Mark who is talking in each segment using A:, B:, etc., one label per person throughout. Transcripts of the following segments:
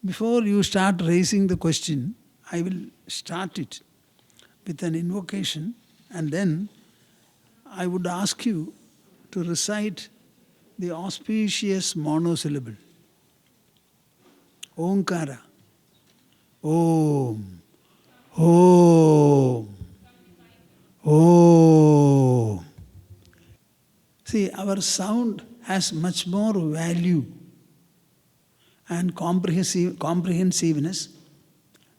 A: Before you start raising the question, I will start it with an invocation, and then I would ask you to recite the auspicious monosyllable. Omkara. Om. Om. Om. See, our sound has much more value and comprehensiveness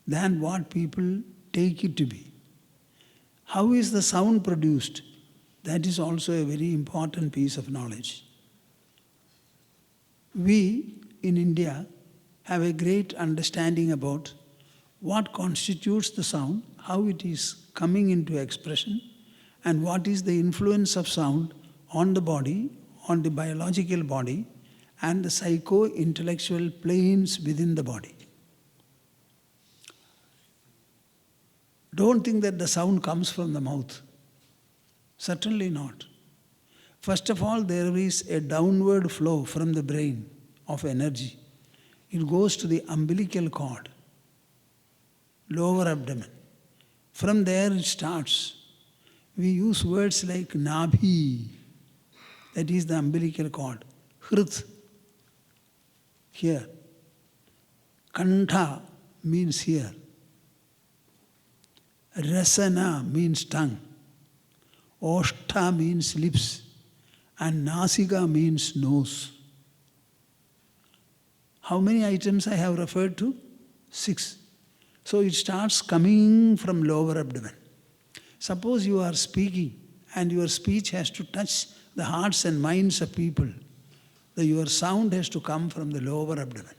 A: than what people take it to be. How is the sound produced? That is also a very important piece of knowledge. We in India have a great understanding about what constitutes the sound, how it is coming into expression, and what is the influence of sound on the body, on the biological body, and the psycho-intellectual planes within the body. Don't think that the sound comes from the mouth. Certainly not. First of all, there is a downward flow from the brain of energy. It goes to the umbilical cord, lower abdomen. From there it starts. We use words like nabhi, that is the umbilical cord. Hrit, here. Kantha means here. Rasana means tongue. Oshta means lips. And nasika means nose. How many items I have referred to? 6. So it starts coming from lower abdomen. Suppose you are speaking and your speech has to touch the hearts and minds of people. Your sound has to come from the lower abdomen.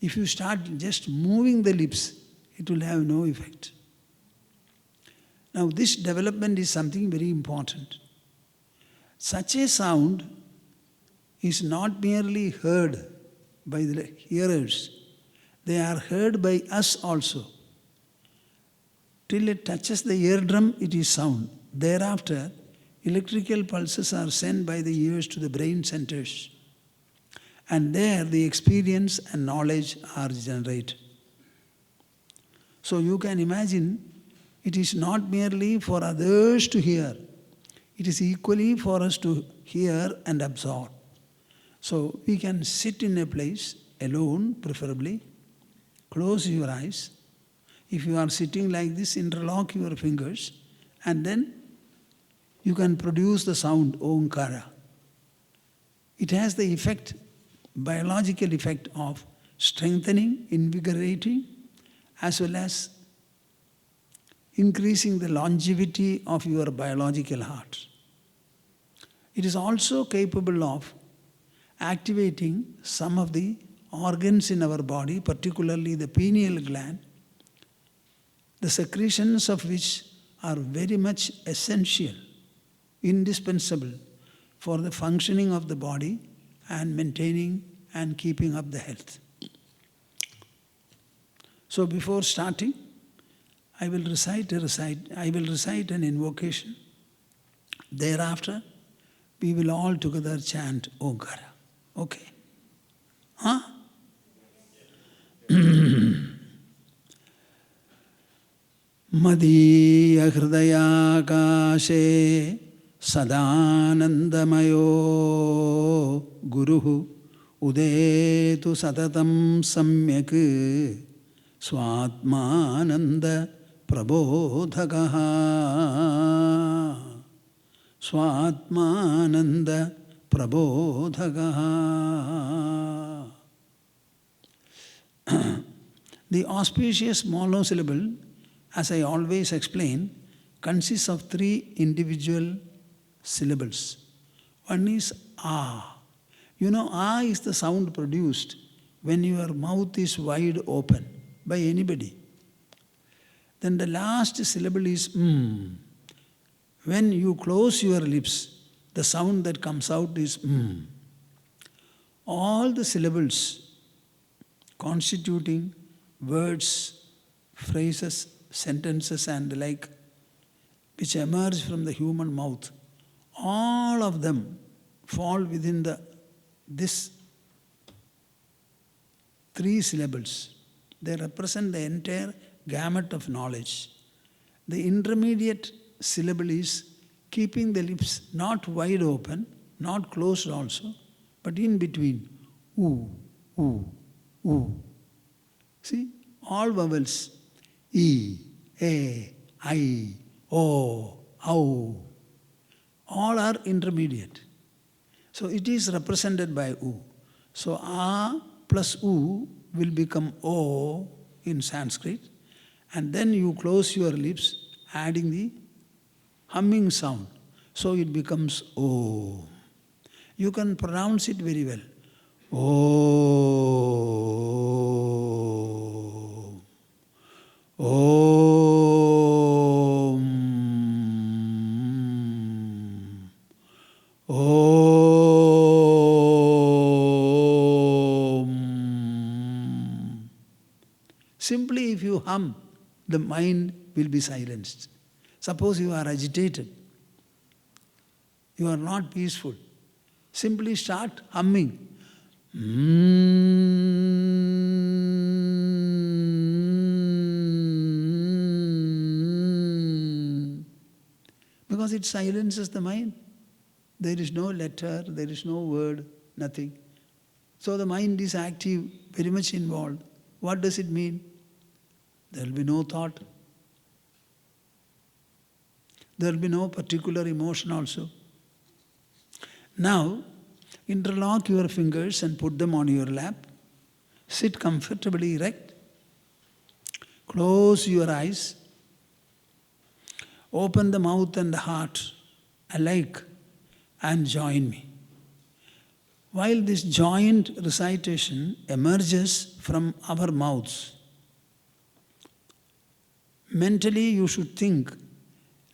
A: If you start just moving the lips, it will have no effect. Now this development is something very important. Such a sound is not merely heard by the hearers, they are heard by us also. Till it touches the eardrum, it is sound. Thereafter, electrical pulses are sent by the ears to the brain centers. And there the experience and knowledge are generated. So you can imagine, it is not merely for others to hear. It is equally for us to hear and absorb. So we can sit in a place, alone preferably, close your eyes. If you are sitting like this, interlock your fingers, and then you can produce the sound, Omkara. It has the effect, biological effect of strengthening, invigorating, as well as increasing the longevity of your biological heart. It is also capable of activating some of the organs in our body, particularly the pineal gland, the secretions of which are very much essential, indispensable for the functioning of the body and maintaining and keeping up the health. So before starting, I will recite an invocation. Thereafter, we will all together chant Omkara. Okay? Huh? Madhya hridayakashe sadanandamayo guruhu udetu satatam samyak swatmananda prabodhakaha swatmananda prabodhakaha. The auspicious monosyllable, as I always explain, consists of 3 individual syllables. One is ah. You know, ah is the sound produced when your mouth is wide open by anybody. Then the last syllable is mm. When you close your lips, the sound that comes out is mm. All the syllables constituting words, phrases, sentences and the like, which emerge from the human mouth, all of them fall within this 3 syllables. They represent the entire gamut of knowledge. The intermediate syllable is keeping the lips not wide open, not closed also, but in between. Oo, oo, oo. See, all vowels. E, A, I, O, Au. All are intermediate. So it is represented by U. So A plus U will become O in Sanskrit. And then you close your lips, adding the humming sound. So it becomes O. You can pronounce it very well. O. Om. Om. Simply if you hum, the mind will be silenced. Suppose you are agitated, you are not peaceful. Simply start humming. Because it silences the mind. There is no letter, there is no word, nothing. So the mind is active, very much involved. What does it mean? There will be no thought. There will be no particular emotion also. Now, interlock your fingers and put them on your lap. Sit comfortably erect. Close your eyes. Open the mouth and the heart alike and join me. While this joint recitation emerges from our mouths, mentally you should think,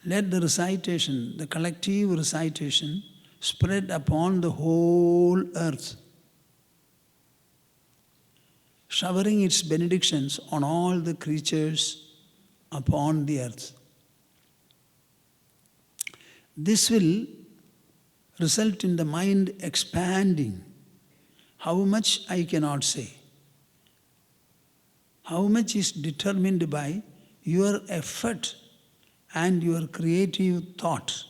A: let the recitation, the collective recitation, spread upon the whole earth, showering its benedictions on all the creatures upon the earth. This will result in the mind expanding. How much I cannot say. How much is determined by your effort and your creative thought.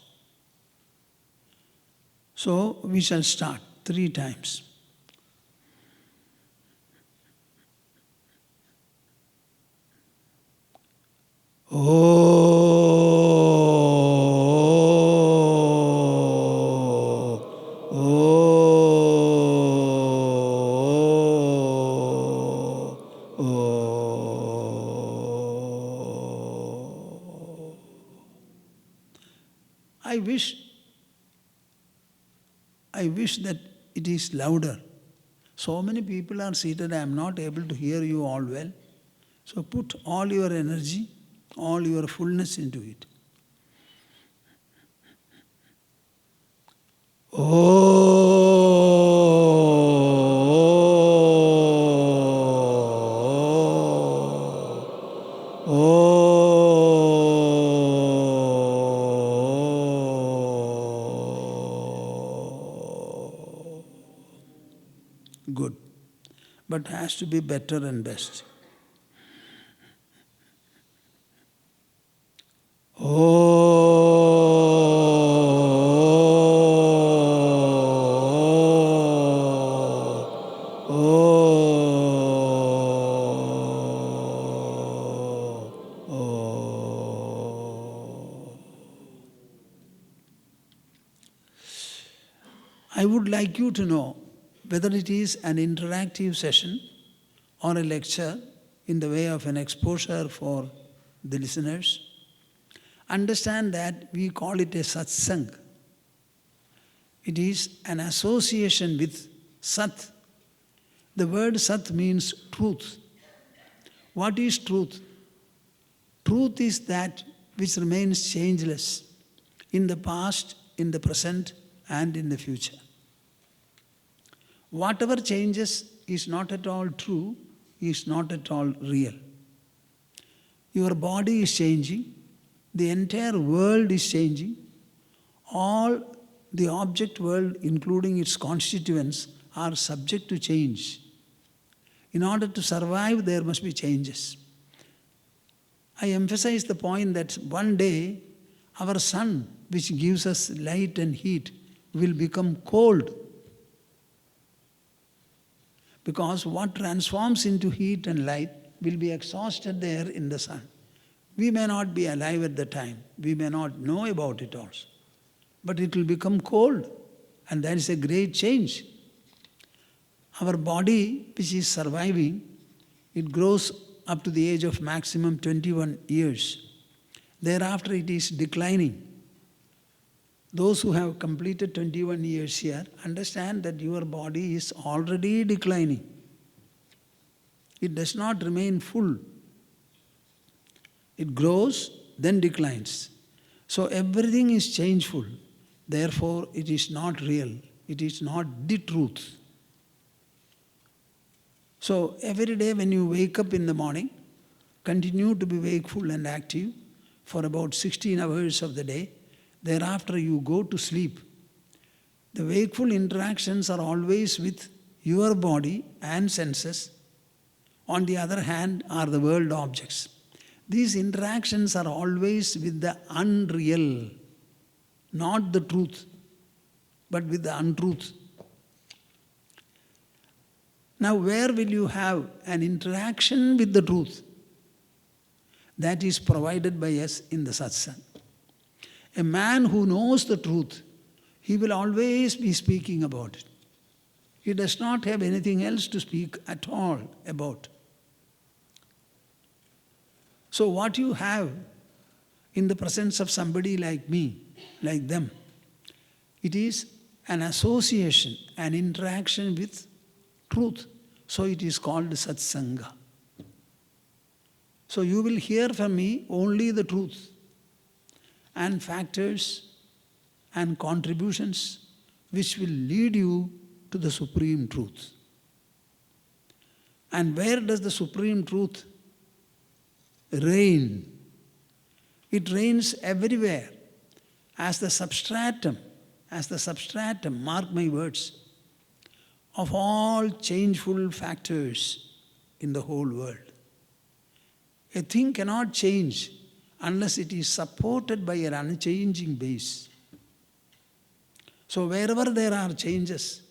A: So we shall start 3 times. I wish that it is louder. So many people are seated, I am not able to hear you all well. So put all your energy, all your fullness into it. Good. But has to be better and best. I would like you to know whether it is an interactive session or a lecture in the way of an exposure for the listeners. Understand that we call it a Satsang. It is an association with Sat. The word Sat means truth. What is truth? Truth is that which remains changeless in the past, in the present, and in the future. Whatever changes is not at all true, is not at all real. Your body is changing, the entire world is changing, all the object world, including its constituents, are subject to change. In order to survive, there must be changes. I emphasize the point that one day our sun, which gives us light and heat, will become cold. Because what transforms into heat and light will be exhausted there in the sun. We may not be alive at the time. We may not know about it also. But it will become cold. And that is a great change. Our body, which is surviving, it grows up to the age of maximum 21 years. Thereafter it is declining. Those who have completed 21 years here understand that your body is already declining. It does not remain full. It grows, then declines. So everything is changeful. Therefore, it is not real. It is not the truth. So every day when you wake up in the morning, continue to be wakeful and active for about 16 hours of the day. Thereafter you go to sleep. The wakeful interactions are always with your body and senses. On the other hand are the world objects. These interactions are always with the unreal, not the truth, but with the untruth. Now where will you have an interaction with the truth? That is provided by us in the Satsang. A man who knows the truth, he will always be speaking about it. He does not have anything else to speak at all about. So what you have in the presence of somebody like me, like them, it is an association, an interaction with truth. So it is called Satsanga. So you will hear from me only the truth and factors and contributions which will lead you to the supreme truth. And where does the supreme truth reign? It reigns everywhere as the substratum, mark my words, of all changeful factors in the whole world. A thing cannot change unless it is supported by an unchanging base. So wherever there are changes,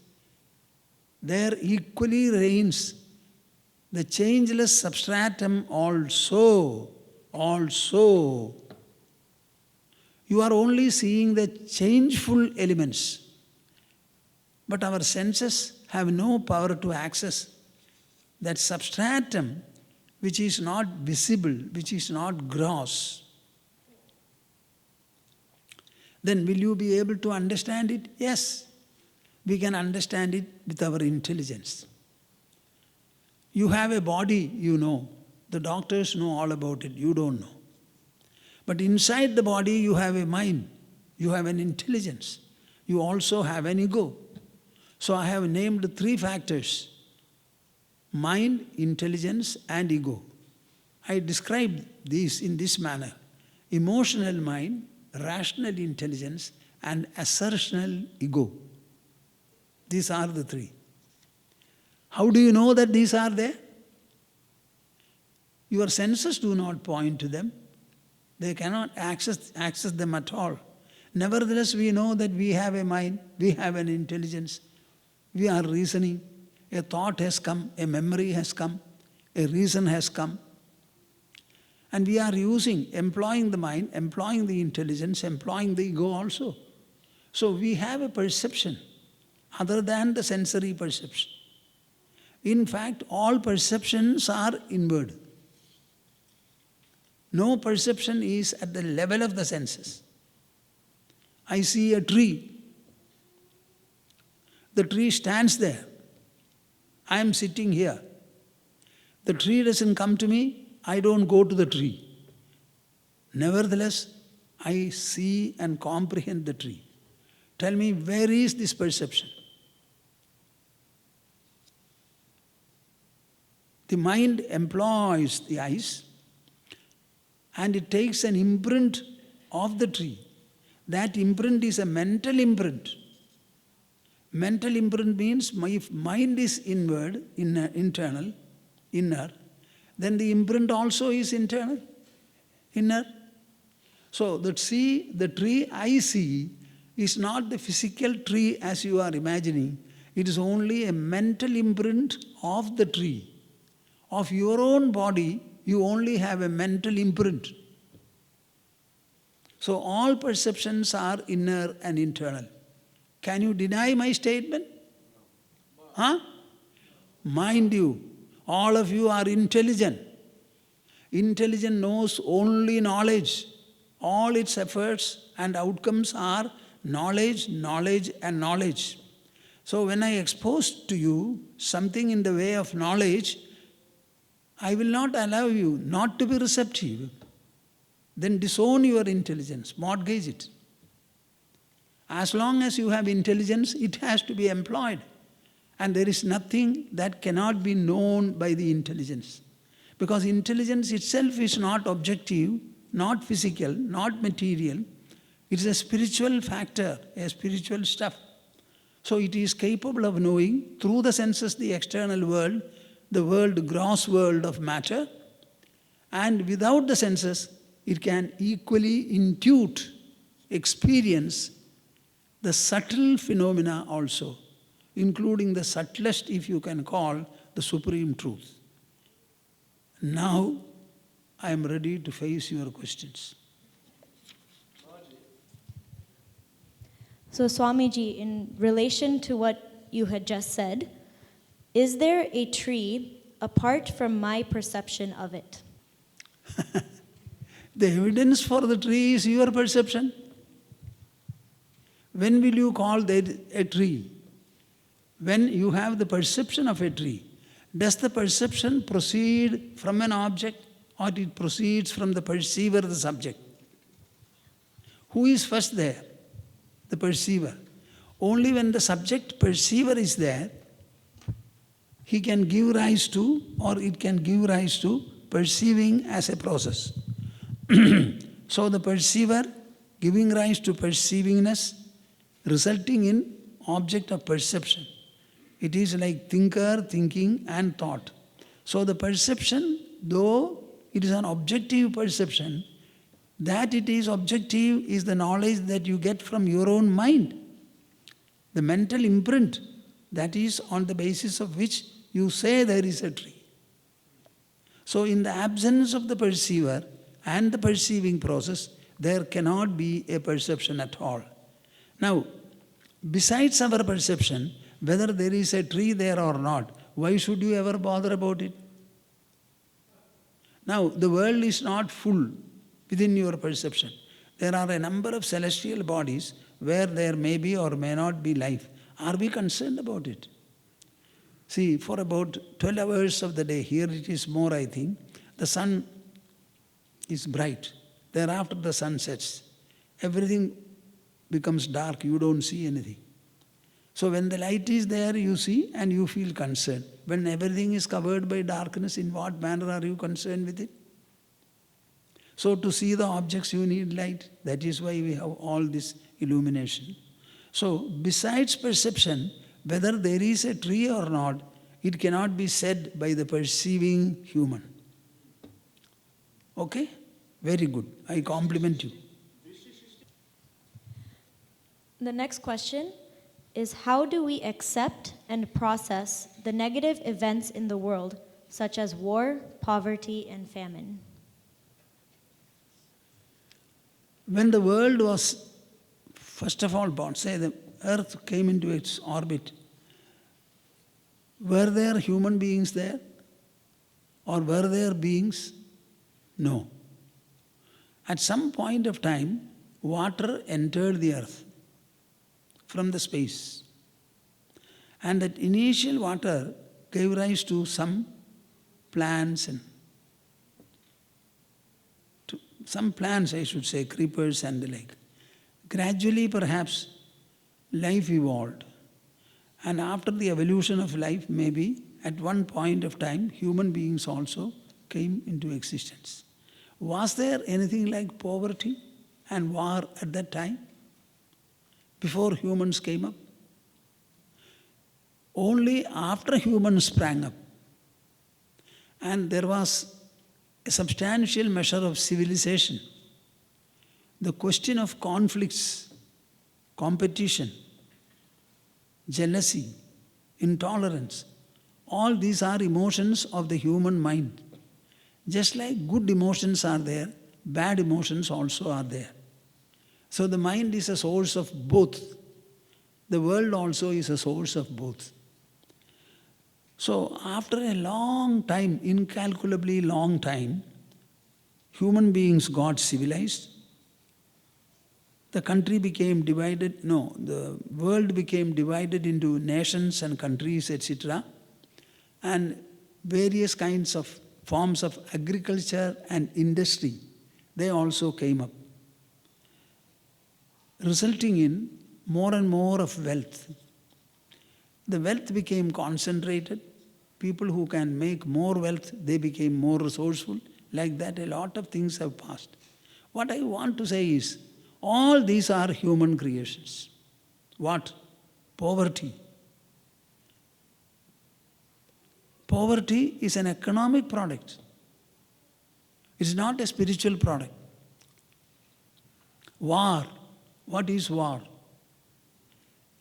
A: there equally reigns the changeless substratum also. You are only seeing the changeful elements, but our senses have no power to access that substratum which is not visible, which is not gross. Then will you be able to understand it? Yes, we can understand it with our intelligence. You have a body, you know. The doctors know all about it, you don't know. But inside the body you have a mind, you have an intelligence, you also have an ego. So I have named 3 factors: mind, intelligence and ego. I describe these in this manner: emotional mind, rational intelligence and assertional ego. These are the 3. How do you know that these are there? Your senses do not point to them. They cannot access them at all. Nevertheless, we know that we have a mind, we have an intelligence, we are reasoning. A thought has come, a memory has come, a reason has come. And we are employing the mind, employing the intelligence, employing the ego also. So we have a perception other than the sensory perception. In fact, all perceptions are inward. No perception is at the level of the senses. I see a tree. The tree stands there. I am sitting here. The tree doesn't come to me, I don't go to the tree. Nevertheless, I see and comprehend the tree. Tell me, where is this perception? The mind employs the eyes and it takes an imprint of the tree. That imprint is a mental imprint. Mental imprint means my mind is inward, internal, inner, then the imprint also is internal, inner. So the tree I see is not the physical tree as you are imagining. It is only a mental imprint of the tree. Of your own body, you only have a mental imprint. So all perceptions are inner and internal. Can you deny my statement? Huh? Mind you, all of you are intelligent. Intelligent knows only knowledge. All its efforts and outcomes are knowledge, knowledge and knowledge. So when I expose to you something in the way of knowledge, I will not allow you not to be receptive. Then disown your intelligence, mortgage it. As long as you have intelligence, it has to be employed. And there is nothing that cannot be known by the intelligence. Because intelligence itself is not objective, not physical, not material. It is a spiritual factor, a spiritual stuff. So it is capable of knowing through the senses the external world, the world, gross world of matter. And without the senses, it can equally intuit, experience the subtle phenomena also, including the subtlest, if you can call, the supreme truth. Now, I am ready to face your questions.
B: So Swamiji, in relation to what you had just said, is there a tree apart from my perception of it?
A: The evidence for the tree is your perception. When will you call that a tree? When you have the perception of a tree. Does the perception proceed from an object or it proceeds from the perceiver, the subject? Who is first there? The perceiver. Only when the subject perceiver is there, he can give rise to, or it can give rise to, perceiving as a process. So the perceiver giving rise to perceivingness, resulting in object of perception. It is like thinker, thinking and thought. So the perception, though it is an objective perception, that it is objective is the knowledge that you get from your own mind. The mental imprint, that is on the basis of which you say there is a tree. So in the absence of the perceiver and the perceiving process, there cannot be a perception at all. Now, besides our perception, whether there is a tree there or not, why should you ever bother about it? Now, the world is not full within your perception. There are a number of celestial bodies where there may be or may not be life. Are we concerned about it? See, for about 12 hours of the day, here it is more, I think, the sun is bright. Thereafter the sun sets. Everything becomes dark, you don't see anything. So when the light is there, you see and you feel concerned. When everything is covered by darkness, in what manner are you concerned with it? So to see the objects, you need light. That is why we have all this illumination. So besides perception, whether there is a tree or not, it cannot be said by the perceiving human. Okay? Very good. I compliment you.
B: The next question is, how do we accept and process the negative events in the world, such as war, poverty, and famine?
A: When the world was, first of all, born, say the earth came into its orbit, were there human beings there? Or were there beings? No. At some point of time, water entered the earth from the space. And that initial water gave rise to some plants and some plants, I should say, creepers and the like. Gradually, perhaps, life evolved. And after the evolution of life, maybe, at one point of time, human beings also came into existence. Was there anything like poverty and war at that time, before humans came up? Only after humans sprang up. And there was a substantial measure of civilization. The question of conflicts, competition, jealousy, intolerance, all these are emotions of the human mind. Just like good emotions are there, bad emotions also are there. So the mind is a source of both. The world also is a source of both. So after a long time, incalculably long time, human beings got civilized. The country became divided, no, the world became divided into nations and countries, etc. And various kinds of forms of agriculture and industry, they also came up, resulting in more and more of wealth. The wealth became concentrated. People who can make more wealth, they became more resourceful. Like that, a lot of things have passed. What I want to say is, all these are human creations. What? Poverty. Poverty is an economic product. It's not a spiritual product. War. What is war?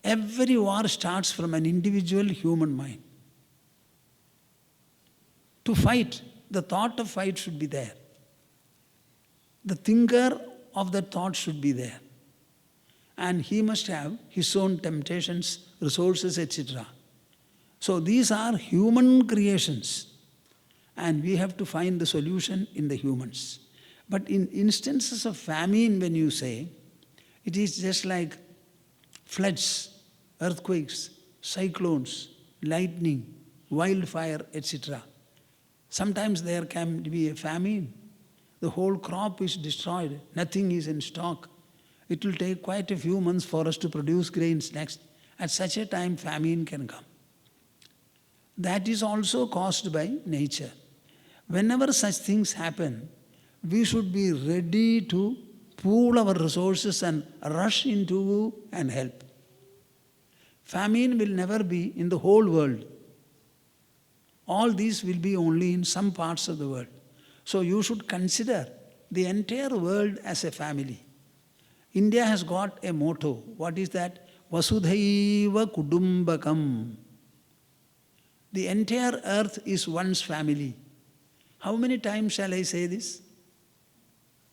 A: Every war starts from an individual human mind. To fight, the thought of fight should be there. The thinker of that thought should be there. And he must have his own temptations, resources, etc. So these are human creations. And we have to find the solution in the humans. But in instances of famine, when you say, it is just like floods, earthquakes, cyclones, lightning, wildfire, etc. Sometimes there can be a famine. The whole crop is destroyed. Nothing is in stock. It will take quite a few months for us to produce grains next. At such a time, famine can come. That is also caused by nature. Whenever such things happen, we should be ready to pool our resources and rush into and help. Famine will never be in the whole world. All these will be only in some parts of the world. So you should consider the entire world as a family. India has got a motto. What is that? Vasudhaiva Kudumbakam. The entire earth is one's family. How many times shall I say this?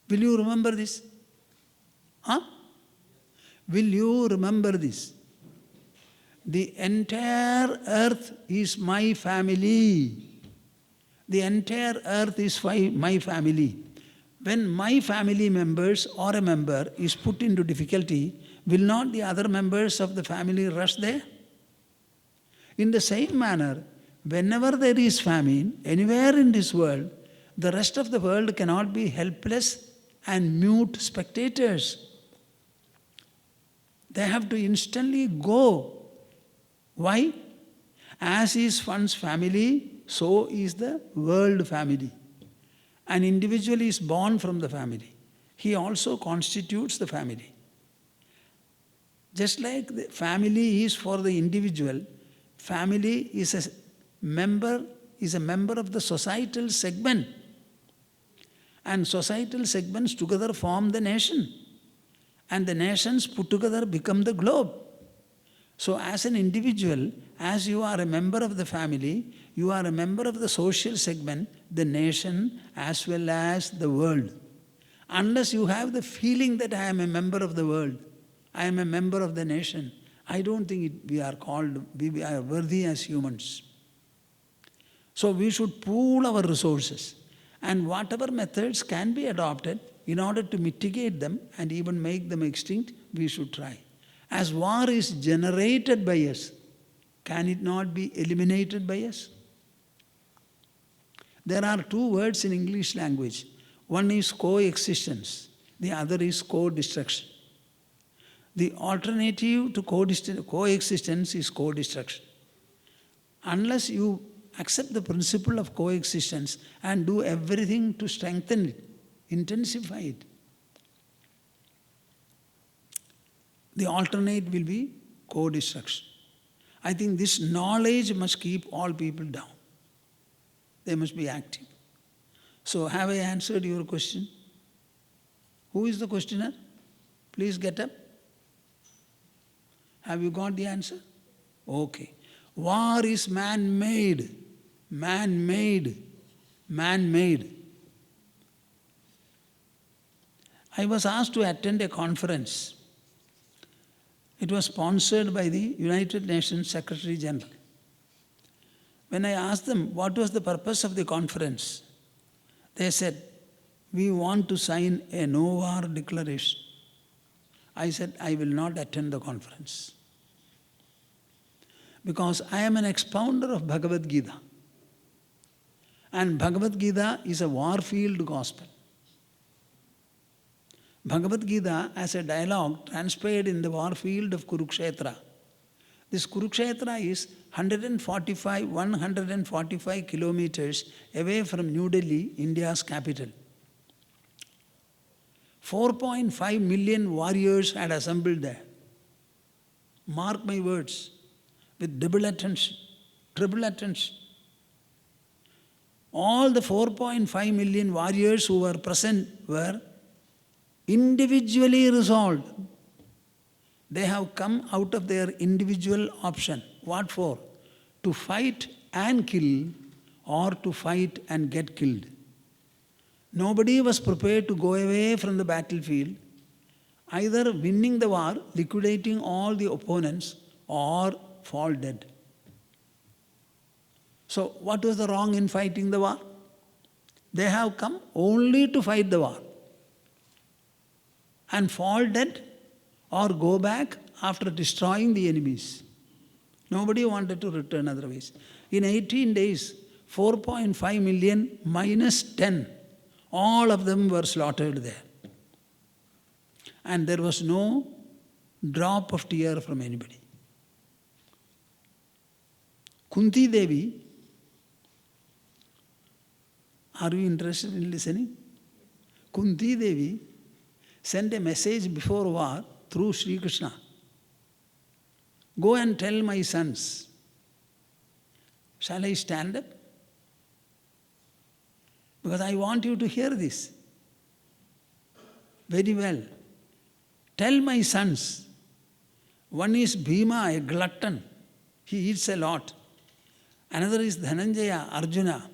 A: Will you remember this? Huh? Will you remember this? The entire earth is my family. The entire earth is my family. When my family members or a member is put into difficulty, will not the other members of the family rush there? In the same manner, whenever there is famine, anywhere in this world, the rest of the world cannot be helpless and mute spectators. They have to instantly go. Why? As is one's family, so is the world family. An individual is born from the family. He also constitutes the family. Just like the family is for the individual, family is a member of the societal segment. And societal segments together form the nation. And the nations put together become the globe. So as an individual, as you are a member of the family, you are a member of the social segment, the nation, as well as the world. Unless you have the feeling that I am a member of the world, I am a member of the nation, I don't think we are worthy as humans. So we should pool our resources, and whatever methods can be adopted in order to mitigate them and even make them extinct, we should try. As war is generated by us, can it not be eliminated by us? There are two words in English language. One is coexistence, the other is co-destruction. The alternative to coexistence is co-destruction. Unless you accept the principle of coexistence and do everything to strengthen it, intensify it, the alternate will be co-destruction. I think this knowledge must keep all people down. They must be active. So have I answered your question? Who is the questioner? Please get up. Have you got the answer? Okay. War is man-made. Man-made. Man-made. I was asked to attend a conference. It was sponsored by the United Nations Secretary General. When I asked them what was the purpose of the conference, they said, we want to sign a no-war declaration. I said, I will not attend the conference. Because I am an expounder of Bhagavad Gita. And Bhagavad Gita is a war-field gospel. Bhagavad Gita as a dialogue transpired in the war field of Kurukshetra. This Kurukshetra is 145 kilometers away from New Delhi, India's capital. 4.5 million warriors had assembled there. Mark my words, with double attention, triple attention. All the 4.5 million warriors who were present were individually resolved. They have come out of their individual option. What for? To fight and kill, or to fight and get killed. Nobody was prepared to go away from the battlefield, either winning the war, liquidating all the opponents, or fall dead. So what was the wrong in fighting the war? They have come only to fight the war and fall dead or go back after destroying the enemies. Nobody wanted to return otherwise. In 18 days, 4.5 million minus 10, all of them were slaughtered there. And there was no drop of tear from anybody. Kunti Devi, are you interested in listening? Kunti Devi sent a message before war through Sri Krishna. Go and tell my sons. Shall I stand up? Because I want you to hear this very well. Tell my sons. One is Bhima, a glutton. He eats a lot. Another is Dhananjaya, Arjuna.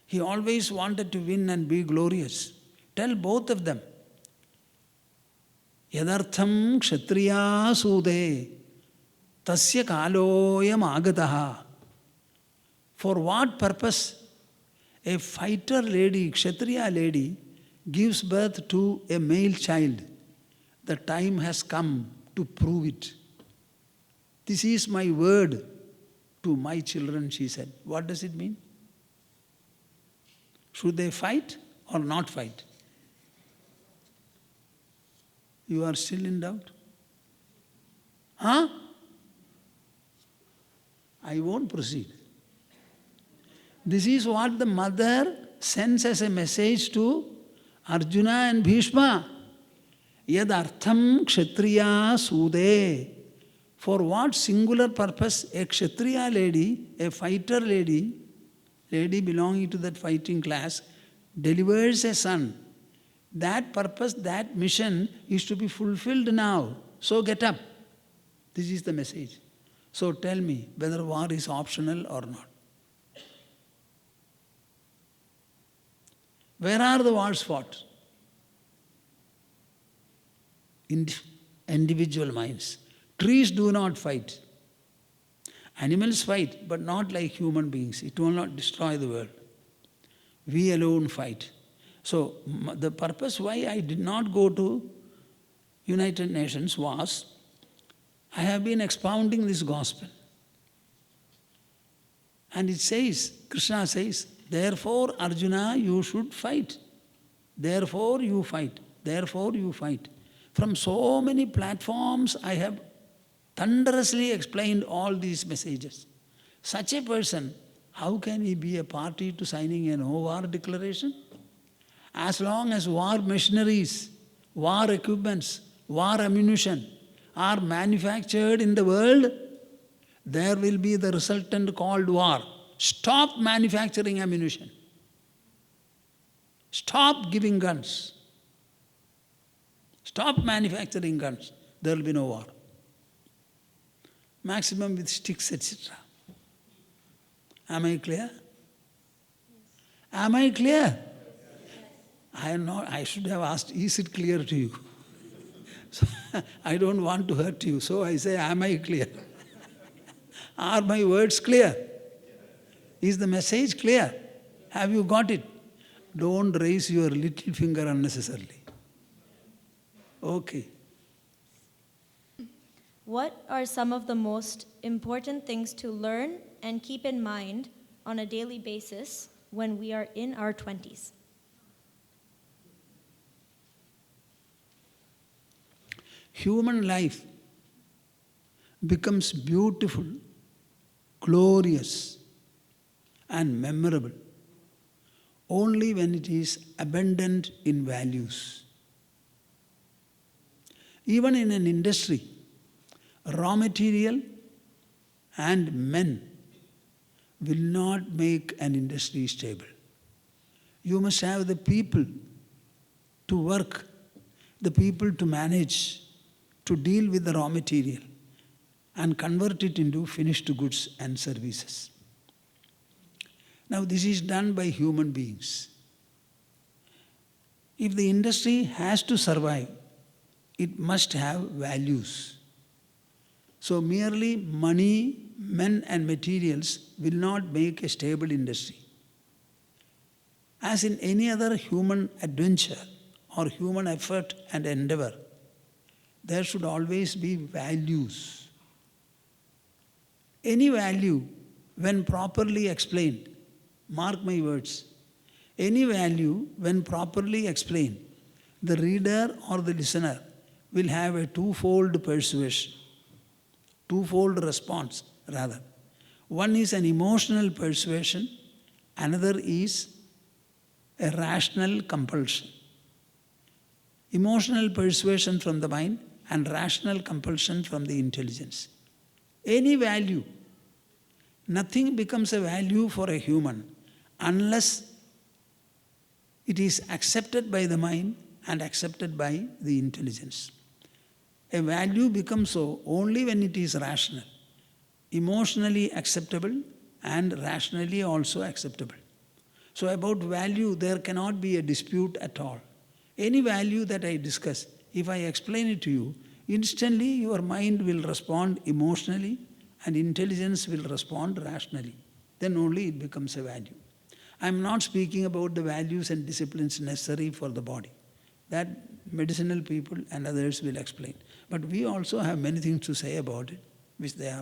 A: He always wanted to win and be glorious. Tell both of them. Yadartham kshatriya sude tasya kaloyam agataha. For what purpose a fighter lady, kshatriya lady, gives birth to a male child? The time has come to prove it. This is my word to my children, she said. What does it mean? Should they fight or not fight? You are still in doubt? Huh? I won't proceed. This is what the mother sends as a message to Arjuna and Bhishma. Yad artham kshatriya sude. For what singular purpose a kshatriya lady, a fighter lady belonging to that fighting class, delivers a son. That purpose, that mission is to be fulfilled now. So get up. This is the message. So tell me whether war is optional or not. Where are the wars fought? Individual minds. Trees do not fight. Animals fight, but not like human beings. It will not destroy the world. We alone fight. So the purpose why I did not go to United Nations was, I have been expounding this gospel. And it says, Krishna says, therefore Arjuna, you should fight. Therefore you fight. Therefore you fight. From so many platforms I have thunderously explained all these messages. Such a person, how can he be a party to signing a no-war declaration? As long as war machineries, war equipments, war ammunition are manufactured in the world, there will be the resultant called war. Stop manufacturing ammunition. Stop giving guns. Stop manufacturing guns. There will be no war. Maximum with sticks, etc. Am I clear? Am I clear? I am not. I should have asked, is it clear to you? So, I don't want to hurt you, so I say, am I clear? Are my words clear? Is the message clear? Have you got it? Don't raise your little finger unnecessarily. Okay.
B: What are some of the most important things to learn and keep in mind on a daily basis when we are in our 20s?
A: Human life becomes beautiful, glorious, and memorable only when it is abundant in values. Even in an industry, raw material and men will not make an industry stable. You must have the people to work, the people to manage, to deal with the raw material and convert it into finished goods and services. Now this is done by human beings. If the industry has to survive, it must have values. So merely money, men and materials will not make a stable industry. As in any other human adventure or human effort and endeavor, there should always be values. Any value, when properly explained, mark my words, any value, when properly explained, the reader or the listener will have a twofold persuasion, twofold response rather. One is an emotional persuasion, another is a rational compulsion. Emotional persuasion from the mind and rational compulsion from the intelligence. Any value, nothing becomes a value for a human unless it is accepted by the mind and accepted by the intelligence. A value becomes so only when it is rational, emotionally acceptable and rationally also acceptable. So about value, there cannot be a dispute at all. Any value that I discuss, if I explain it to you, instantly your mind will respond emotionally and intelligence will respond rationally. Then only it becomes a value. I am not speaking about the values and disciplines necessary for the body. That medicinal people and others will explain. But we also have many things to say about it, which they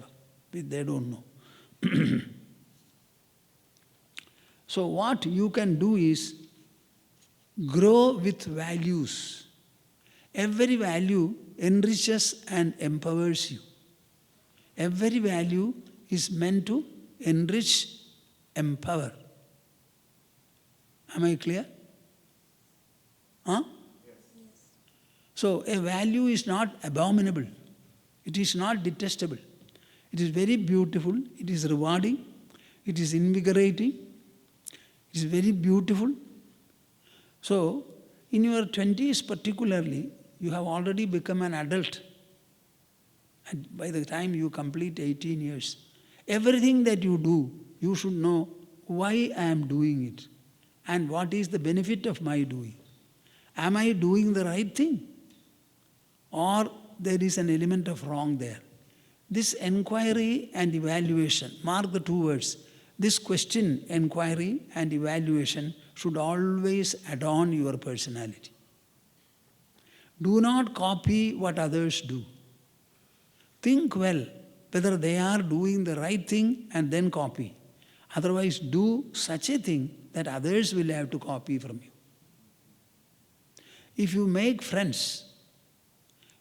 A: don't know. So what you can do is grow with values. Every value enriches and empowers you. Every value is meant to enrich, empower. Am I clear? Huh? Yes. So a value is not abominable. It is not detestable. It is very beautiful. It is rewarding. It is invigorating. It is very beautiful. So in your 20s particularly, you have already become an adult. And by the time you complete 18 years, everything that you do, you should know why I am doing it and what is the benefit of my doing. Am I doing the right thing? Or there is an element of wrong there? This inquiry and evaluation, mark the two words. This question, inquiry and evaluation, should always adorn your personality. Do not copy what others do. Think well whether they are doing the right thing and then copy. Otherwise, do such a thing that others will have to copy from you. If you make friends,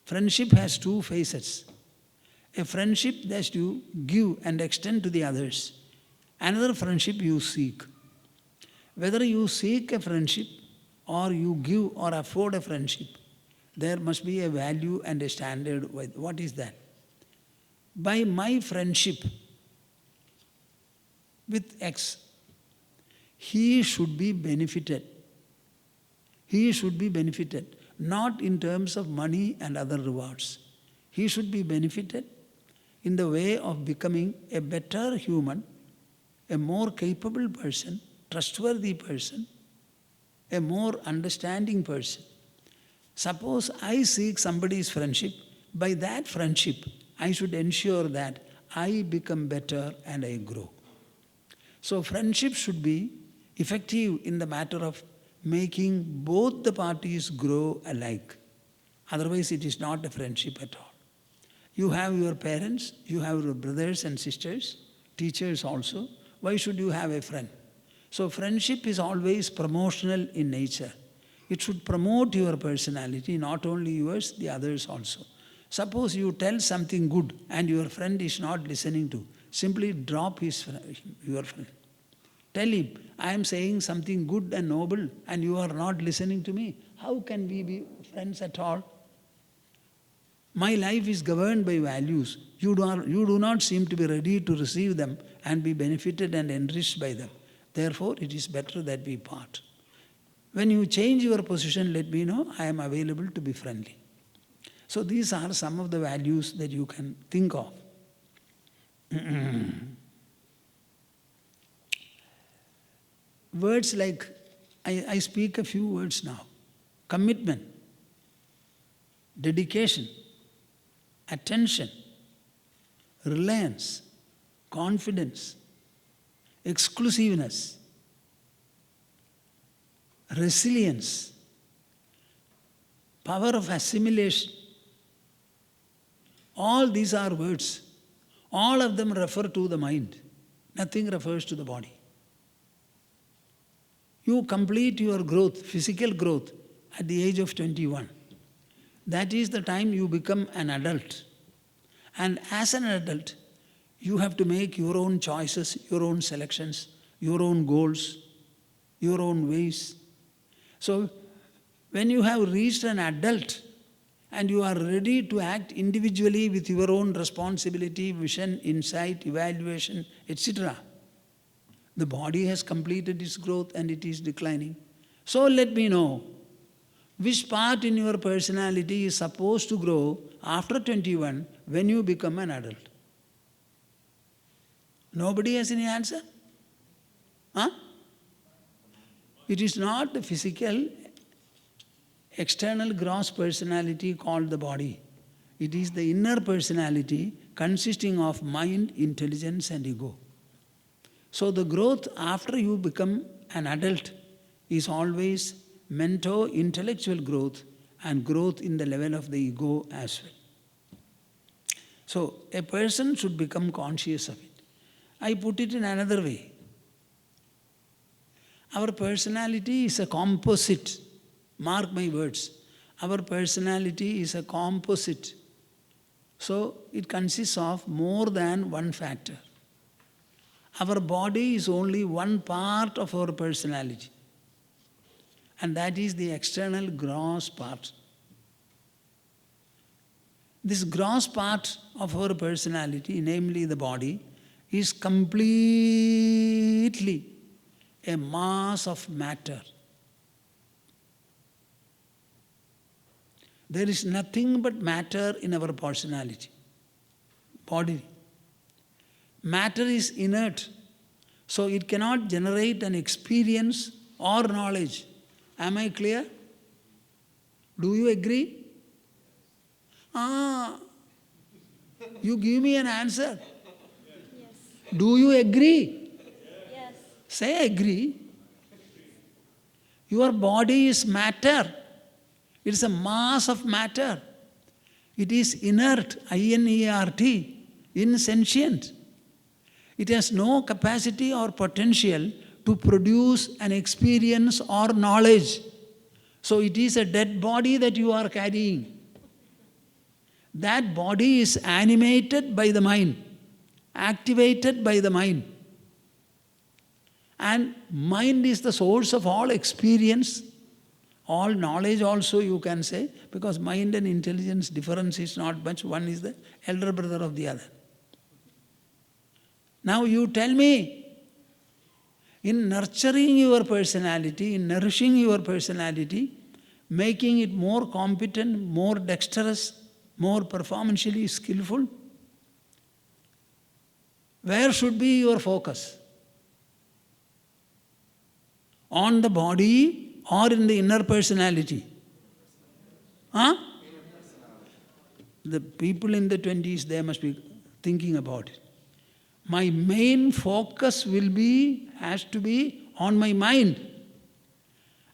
A: friendship has two facets. A friendship that you give and extend to the others. Another friendship you seek. Whether you seek a friendship or you give or afford a friendship, there must be a value and a standard. What is that? By my friendship, with X. He should be benefited. He should be benefited, not in terms of money and other rewards. He should be benefited in the way of becoming a better human, a more capable person, trustworthy person, a more understanding person. Suppose I seek somebody's friendship, by that friendship I should ensure that I become better and I grow. So friendship should be effective in the matter of making both the parties grow alike. Otherwise it is not a friendship at all. You have your parents, you have your brothers and sisters, teachers also. Why should you have a friend? So friendship is always promotional in nature. It should promote your personality, not only yours, the others also. Suppose you tell something good and your friend is not listening to, simply drop your friend. Tell him, I am saying something good and noble and you are not listening to me. How can we be friends at all? My life is governed by values. You do not seem to be ready to receive them and be benefited and enriched by them. Therefore, it is better that we part. When you change your position, let me know. I am available to be friendly. So these are some of the values that you can think of. Words like, I speak a few words now. Commitment, dedication, attention, reliance, confidence, exclusiveness, resilience, power of assimilation. All these are words. All of them refer to the mind. Nothing refers to the body. You complete your growth, physical growth, at the age of 21. That is the time you become an adult. And as an adult, you have to make your own choices, your own selections, your own goals, your own ways. So, when you have reached an adult and you are ready to act individually with your own responsibility, vision, insight, evaluation, etc., the body has completed its growth and it is declining. So let me know, which part in your personality is supposed to grow after 21 when you become an adult? Nobody has any answer? Huh? It is not the physical, external gross personality called the body. It is the inner personality consisting of mind, intelligence and ego. So the growth after you become an adult is always mental, intellectual growth and growth in the level of the ego as well. So a person should become conscious of it. I put it in another way. Our personality is a composite. Mark my words. Our personality is a composite. So it consists of more than one factor. Our body is only one part of our personality. And that is the external gross part. This gross part of our personality, namely the body, is completely a mass of matter. There is nothing but matter in our personality, body. Matter is inert, so it cannot generate an experience or knowledge. Am I clear? Do you agree? You give me an answer.
B: Yes.
A: Do you agree?
B: Yes.
A: Say agree. Your body is matter. It is a mass of matter. It is inert, I-N-E-R-T, insentient. It has no capacity or potential to produce an experience or knowledge. So it is a dead body that you are carrying. That body is animated by the mind, activated by the mind. And mind is the source of all experience, all knowledge also you can say, because mind and intelligence difference is not much. One is the elder brother of the other. Now you tell me, In nurturing your personality, in nourishing your personality, making it more competent, more dexterous, more performancially skillful, where should be your focus? On the body or in the inner personality? Huh? The people in the 20s, they must be thinking about it. My main focus has to be on my mind.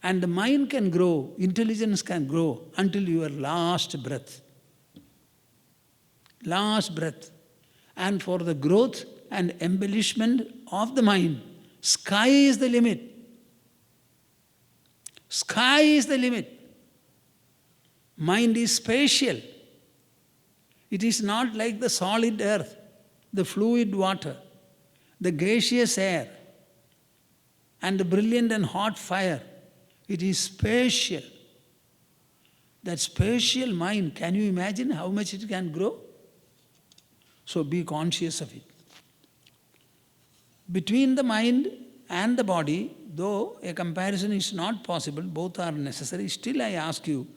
A: And the mind can grow, intelligence can grow until your last breath. Last breath. And for the growth and embellishment of the mind, sky is the limit. Sky is the limit. Mind is spatial. It is not like the solid earth, the fluid water, the gaseous air, and the brilliant and hot fire. It is spatial. That spatial mind, can you imagine how much it can grow? So be conscious of it. Between the mind and the body, though a comparison is not possible, both are necessary, still I ask you,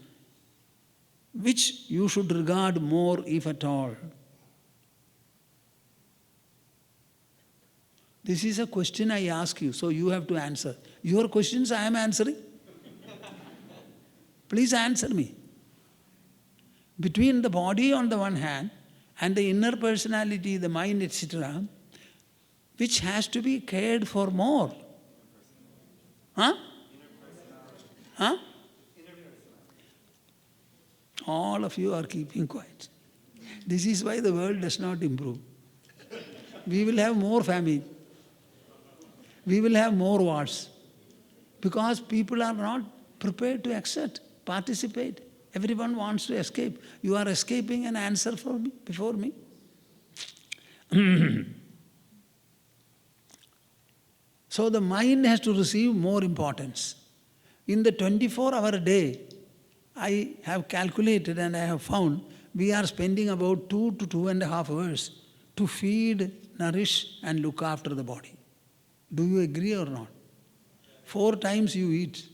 A: which you should regard more, if at all? This is a question I ask you, so you have to answer. Your questions I am answering. Please answer me. Between the body on the one hand and the inner personality, the mind, etc., which has to be cared for more? Huh? Huh? All of you are keeping quiet. This is why the world does not improve. We will have more famine. We will have more wars. Because people are not prepared to accept, participate. Everyone wants to escape. You are escaping an answer before me. So the mind has to receive more importance. In the 24-hour day, I have calculated and I have found we are spending about 2 to 2.5 hours to feed, nourish and look after the body. Do you agree or not? 4 times you eat,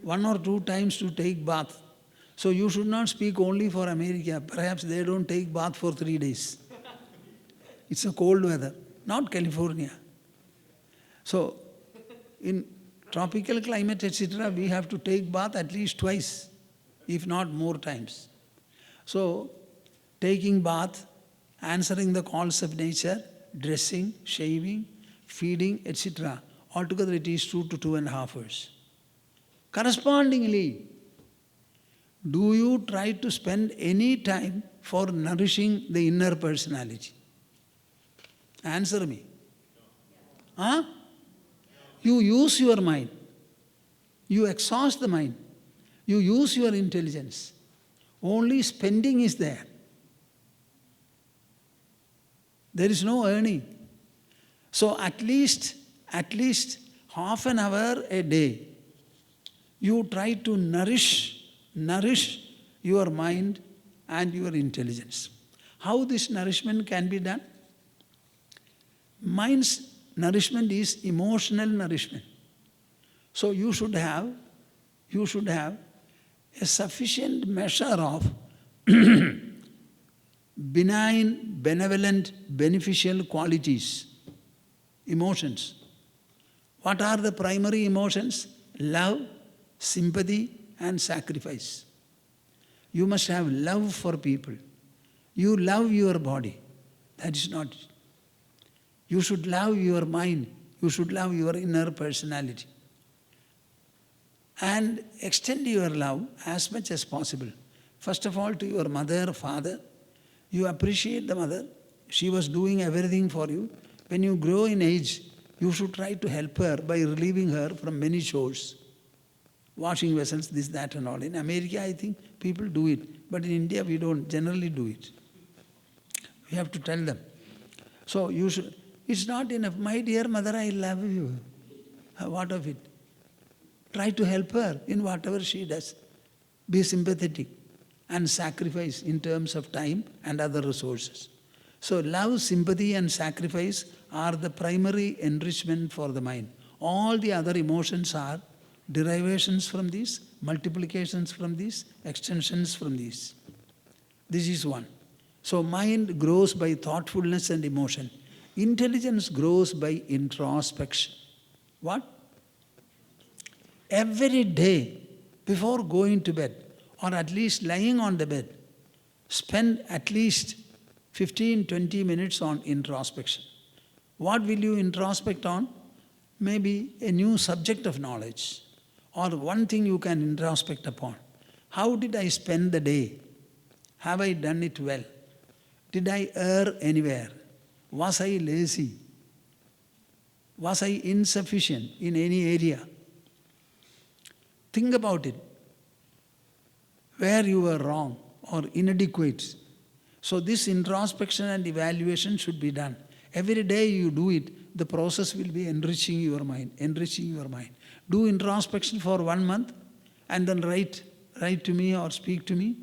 A: 1 or 2 times to take bath. So you should not speak only for America. Perhaps they don't take bath for 3 days. It's a cold weather, not California. So in tropical climate, etc., we have to take bath at least twice, if not more times. So taking bath, answering the calls of nature, dressing, shaving, feeding, etc., altogether it is 2 to 2.5 hours. Correspondingly, do you try to spend any time for nourishing the inner personality? Answer me. Huh? You use your mind. You exhaust the mind. You use your intelligence. Only spending is there. There is no earning. So at least half an hour a day, you try to nourish your mind and your intelligence. How this nourishment can be done? Mind's nourishment is emotional nourishment. So you should have a sufficient measure of benign, benevolent, beneficial qualities, emotions. What are the primary emotions? Love, sympathy, and sacrifice. You must have love for people. You love your body. That is not it. You should love your mind. You should love your inner personality. And extend your love as much as possible. First of all, to your mother, father. You appreciate the mother. She was doing everything for you. When you grow in age, you should try to help her by relieving her from many chores. Washing vessels, this, that and all. In America, I think people do it. But in India, we don't generally do it. We have to tell them. So you should... It's not enough. My dear mother, I love you. What of it? Try to help her in whatever she does. Be sympathetic and sacrifice in terms of time and other resources. So love, sympathy and sacrifice are the primary enrichment for the mind. All the other emotions are derivations from these, multiplications from these, extensions from these. This is one. So mind grows by thoughtfulness and emotion. Intelligence grows by introspection. What? Every day, before going to bed, or at least lying on the bed, spend at least 15-20 minutes on introspection. What will you introspect on? Maybe a new subject of knowledge, or one thing you can introspect upon. How did I spend the day? Have I done it well? Did I err anywhere? Was I lazy? Was I insufficient in any area? Think about it. Where you were wrong or inadequate. So this introspection and evaluation should be done. Every day you do it, the process will be enriching your mind, enriching your mind. Do introspection for 1 month and then write to me or speak to me,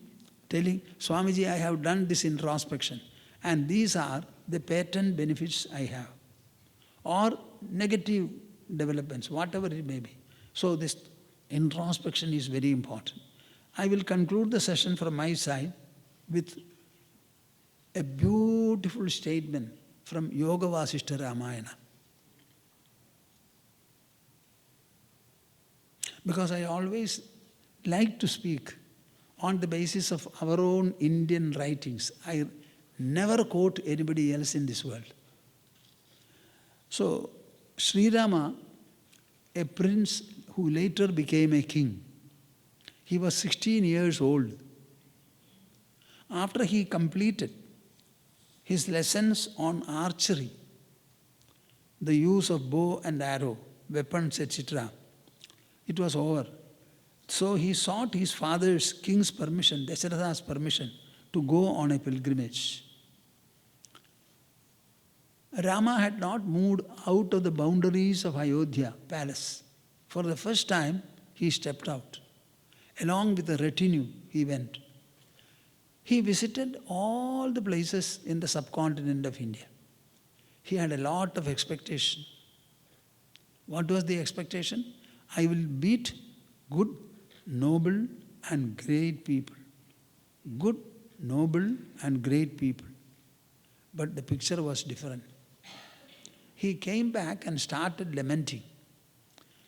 A: telling, Swamiji, I have done this introspection and these are the patent benefits I have. Or negative developments, whatever it may be. So this introspection is very important. I will conclude the session from my side with a beautiful statement from Yogavasistha Ramayana. Because I always like to speak on the basis of our own Indian writings. I never quote anybody else in this world. So, Sri Rama, a prince who later became a king, he was 16 years old. After he completed his lessons on archery, the use of bow and arrow, weapons, etc., it was over. So he sought his father's king's permission, Dasharatha's permission, to go on a pilgrimage. Rama had not moved out of the boundaries of Ayodhya palace. For the first time, he stepped out. Along with a retinue, he went. He visited all the places in the subcontinent of India. He had a lot of expectation. What was the expectation? I will meet good, noble and great people. Good, noble and great people. But the picture was different. He came back and started lamenting.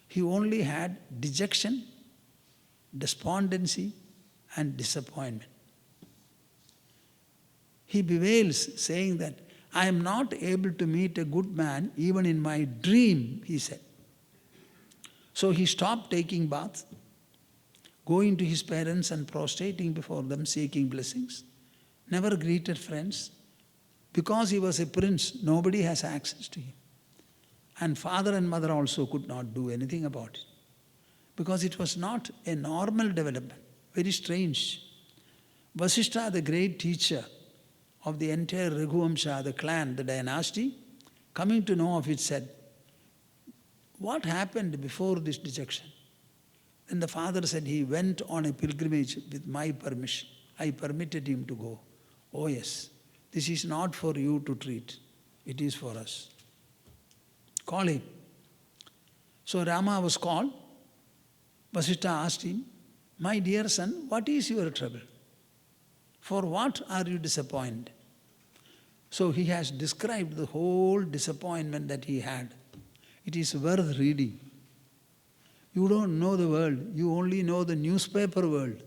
A: He only had dejection, despondency and disappointment. He bewails, saying that, I am not able to meet a good man even in my dream, he said. So he stopped taking baths, going to his parents and prostrating before them, seeking blessings, never greeted friends. Because he was a prince, nobody has access to him. And father and mother also could not do anything about it. Because it was not a normal development, very strange. Vasishtha, the great teacher of the entire Raghuvamsha, the clan, the dynasty, coming to know of it said, what happened before this dejection? Then the father said he went on a pilgrimage with my permission. I permitted him to go. Oh yes, this is not for you to treat. It is for us. Call him. So Rama was called. Vasishtha asked him, my dear son, what is your trouble? For what are you disappointed? So he has described the whole disappointment that he had. It is worth reading. You don't know the world, you only know the newspaper world,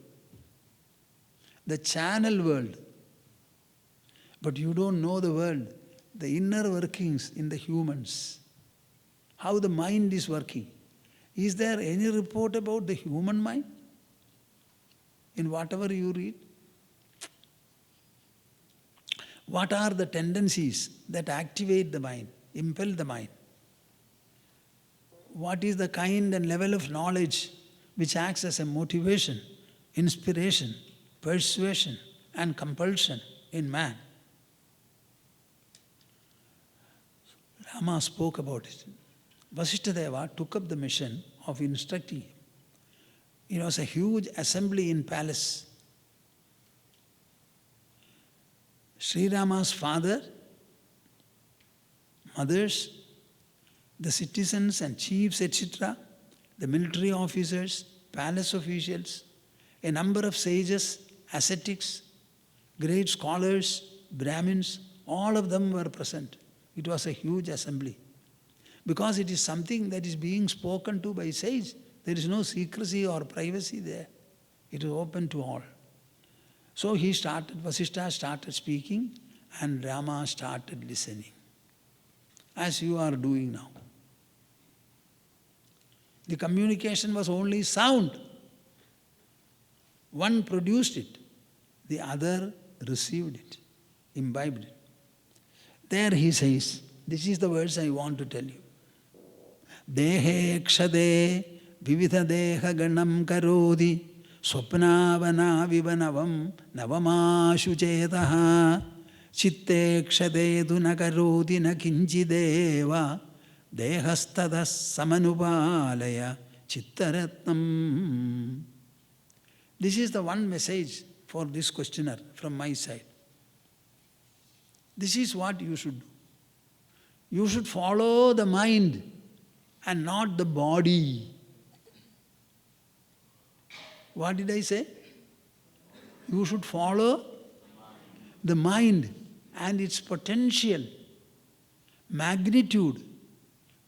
A: the channel world. But you don't know the world, the inner workings in the humans, how the mind is working. Is there any report about the human mind in whatever you read? What are the tendencies that activate the mind, impel the mind? What is the kind and level of knowledge which acts as a motivation, inspiration, persuasion and compulsion in man? Rama spoke about it. Vasishtha took up the mission of instructing him. It was a huge assembly in palace. Sri Rama's father, mothers, the citizens and chiefs, etc., the military officers, palace officials, a number of sages, ascetics, great scholars, Brahmins, all of them were present. It was a huge assembly. Because it is something that is being spoken to by sage. There is no secrecy or privacy there. It is open to all. So Vasishtha started speaking and Rama started listening. As you are doing now. The communication was only sound. One produced it, the other received it, imbibed it. There he says, this is the words I want to tell you. Dehe kshade vividha deha ganam karodi swapnavana vivanavam navamashu chetaha chitte kshade duna karodi na kinchideva dehastada samanupalaya chittaratnam. This is the one message for this questioner from my side. This is what you should do. You should follow the mind and not the body. What did I say? You should follow the mind and its potential, magnitude,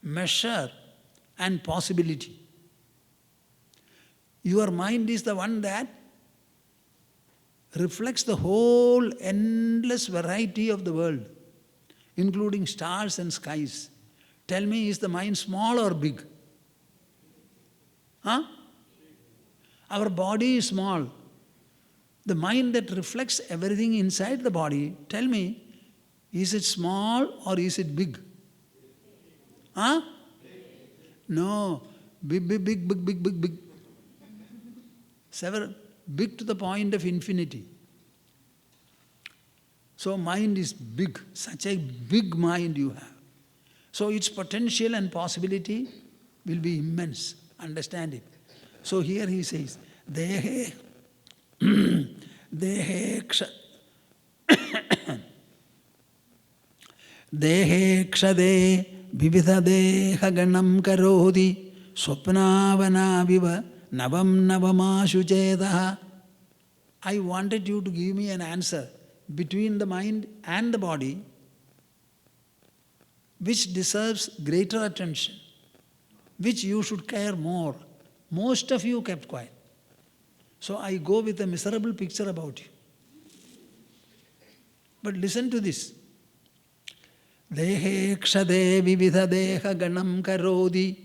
A: measure and possibility. Your mind is the one that reflects the whole endless variety of the world, including stars and skies. Tell me, is the mind small or big? Huh? Our body is small. The mind that reflects everything inside the body, tell me, is it small or is it big? Huh? No. Big. Several, big to the point of infinity. So mind is big, such a big mind you have. So its potential and possibility will be immense. Understand it. So here he says, Dehe kshade vividha deha ganam karodi swapnavana viva navam navamashu chetaha. I wanted you to give me an answer between the mind and the body which deserves greater attention, which you should care more. Most of you kept quiet. So I go with a miserable picture about you. But listen to this. Dehe kshade vividha deha ganam karodi.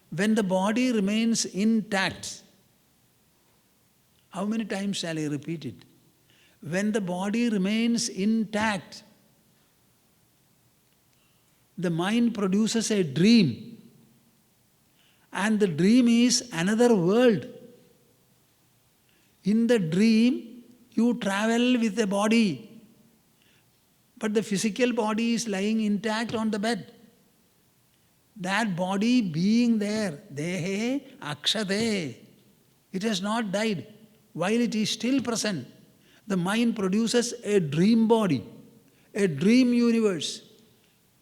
A: When the body remains intact, how many times shall I repeat it? When the body remains intact, the mind produces a dream. And the dream is another world. In the dream, you travel with the body. But the physical body is lying intact on the bed. That body being there, dehe akshade, it has not died. While it is still present, the mind produces a dream body, a dream universe,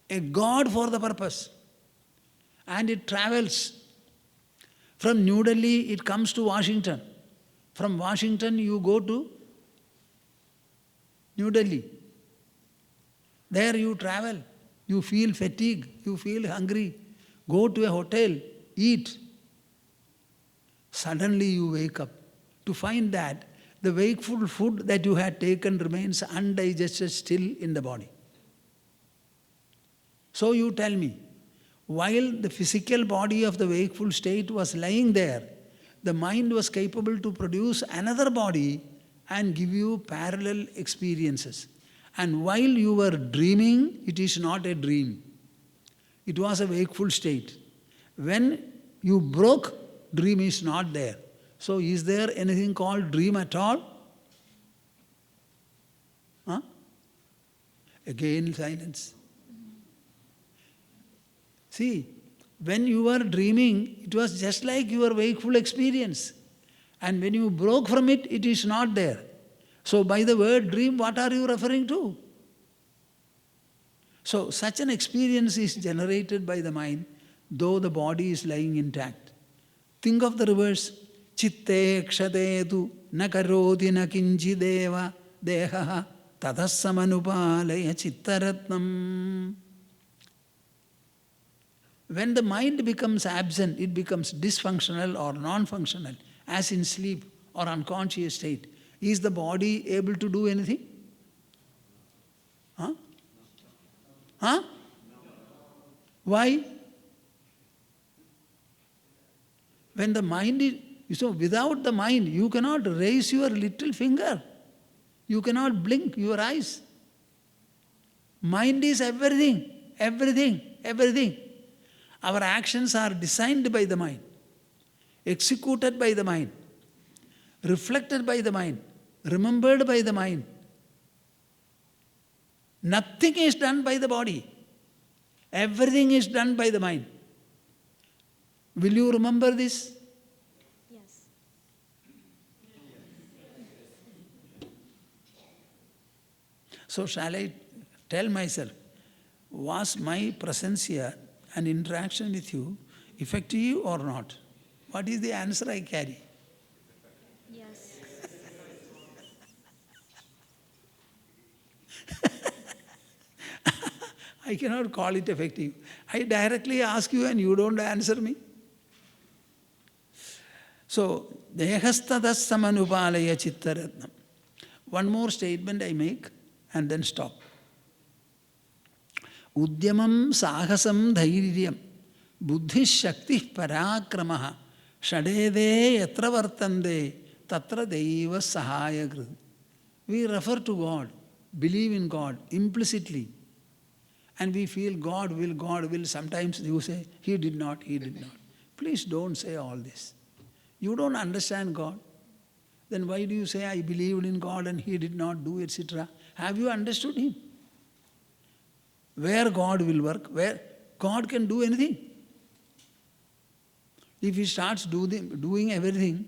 A: a God for the purpose. And it travels. From New Delhi, it comes to Washington. From Washington, you go to New Delhi. There you travel. You feel fatigue. You feel hungry. Go to a hotel. Eat. Suddenly you wake up to find that the wakeful food that you had taken remains undigested still in the body. So you tell me, while the physical body of the wakeful state was lying there, the mind was capable to produce another body and give you parallel experiences. And while you were dreaming, it is not a dream. It was a wakeful state. When you broke, dream is not there. So is there anything called dream at all? Huh? Again silence. See, when you were dreaming, it was just like your wakeful experience. And when you broke from it, it is not there. So by the word dream, what are you referring to? So such an experience is generated by the mind though the body is lying intact. Think of the reverse. Chitte kshatetu na karoti na kinchideva dehaha tadasamanupalaya chittaratnam. When the mind becomes absent, it becomes dysfunctional or non-functional, as in sleep or unconscious state. Is the body able to do anything? Huh? Huh? Why? When the mind is, so without the mind, you cannot raise your little finger. You cannot blink your eyes. Mind is everything, everything, everything. Our actions are designed by the mind, executed by the mind, reflected by the mind, remembered by the mind. Nothing is done by the body. Everything is done by the mind. Will you remember this?
B: Yes.
A: So shall I tell myself, was my presence here and interaction with you effective or not? What is the answer I carry?
B: Yes.
A: I cannot call it effective. I directly ask you and you don't answer me. So, dehastadas samanupalaya chittaratnam. One more statement I make and then stop. Udyamam sahasam dhairyam buddhi shakti parakramah shadede yatra vartande tatra deva sahaya grih. We refer to God, believe in God implicitly. And we feel God will. Sometimes you say, He did not. Please don't say all this. You don't understand God. Then why do you say, I believed in God and He did not do, etc.? Have you understood Him? Where God will work, where God can do anything. If He starts doing everything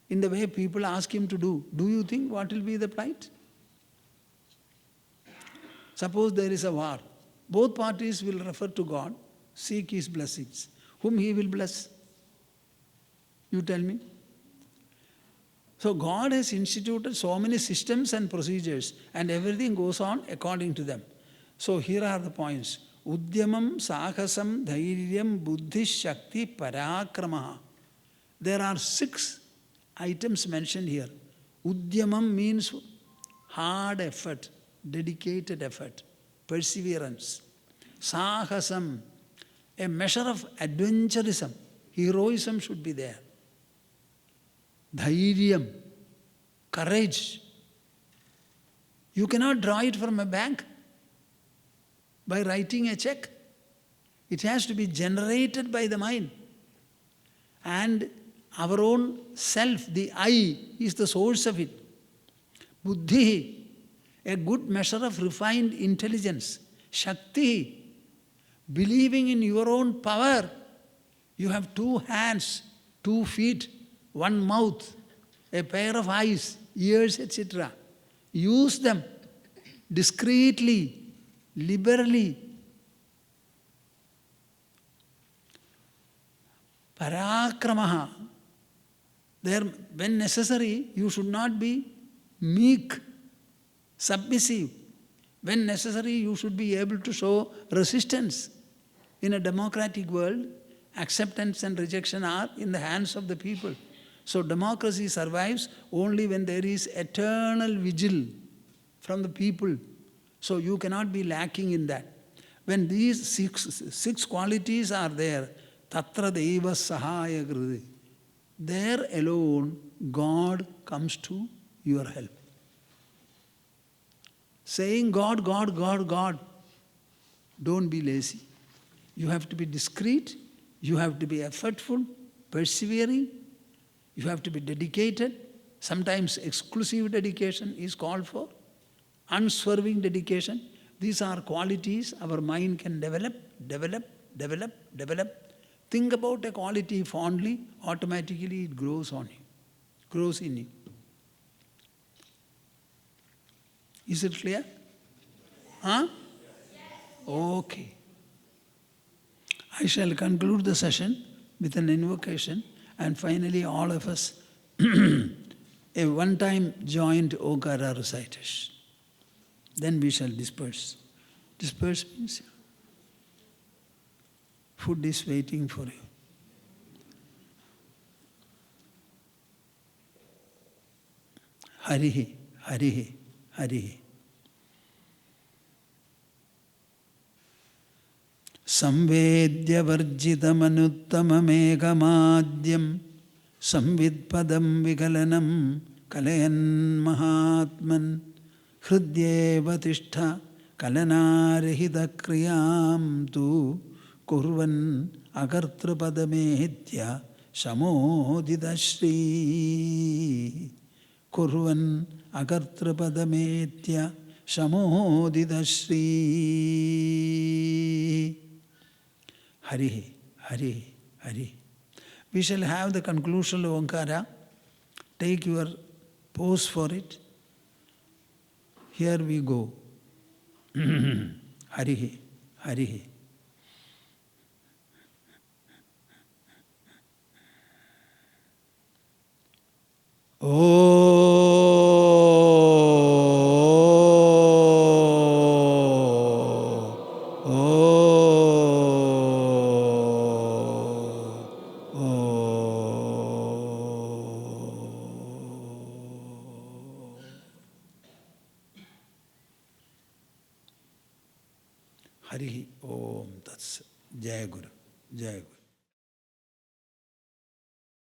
A: in the way people ask Him to do you think what will be the plight? Suppose there is a war. Both parties will refer to God, seek His blessings. Whom He will bless? You tell me. So God has instituted so many systems and procedures and everything goes on according to them. So here are the points. Udyamam sahasam dhairyam buddhi shakti parakramaha. There are 6 items mentioned here. Udyamam means hard effort, dedicated effort, perseverance. Sahasam, a measure of adventurism, heroism should be there. Dhairyam, courage. You cannot draw it from a bank by writing a check. It has to be generated by the mind. And our own self, the I, is the source of it. Buddhi, a good measure of refined intelligence. Shakti, believing in your own power. You have 2 hands, 2 feet, 1 mouth, a pair of eyes, ears, etc. Use them discreetly, liberally. Parakramaha. There, when necessary, you should not be meek, submissive. When necessary, you should be able to show resistance. In a democratic world, acceptance and rejection are in the hands of the people. So democracy survives only when there is eternal vigil from the people. So you cannot be lacking in that. When these six qualities are there, tatra deva sahaya grih, there alone God comes to your help. Saying God, God, God, God, don't be lazy. You have to be discreet, you have to be effortful, persevering, you have to be dedicated. Sometimes exclusive dedication is called for, unswerving dedication. These are qualities our mind can develop. Think about a quality fondly, automatically it grows on you, grows in you. Is it clear? Huh? Okay. I shall conclude the session with an invocation, and finally all of us a one-time joint Onkara recitation. Then we shall disperse. Disperse means food is waiting for you. Harihi, Harihi, Harihi. संवेद्यवर्जितमनुत्तममेघमाद्यं संवित्पदं विकलनं कलयन् महात्मन् हृद्येव तिष्ठ कलनारहितक्रियां तु कुर्वन् अकर्तृपदमेत्य शमोदितश्री कुर्वन् अकर्तृपदमेत्य शमोदितश्री. Hari, Hari, Hari. We shall have the conclusion of Onkara. Take your pose for it. Here we go. Hari, Hari. Harihi Om Tats. Jai Guru. Jai Guru.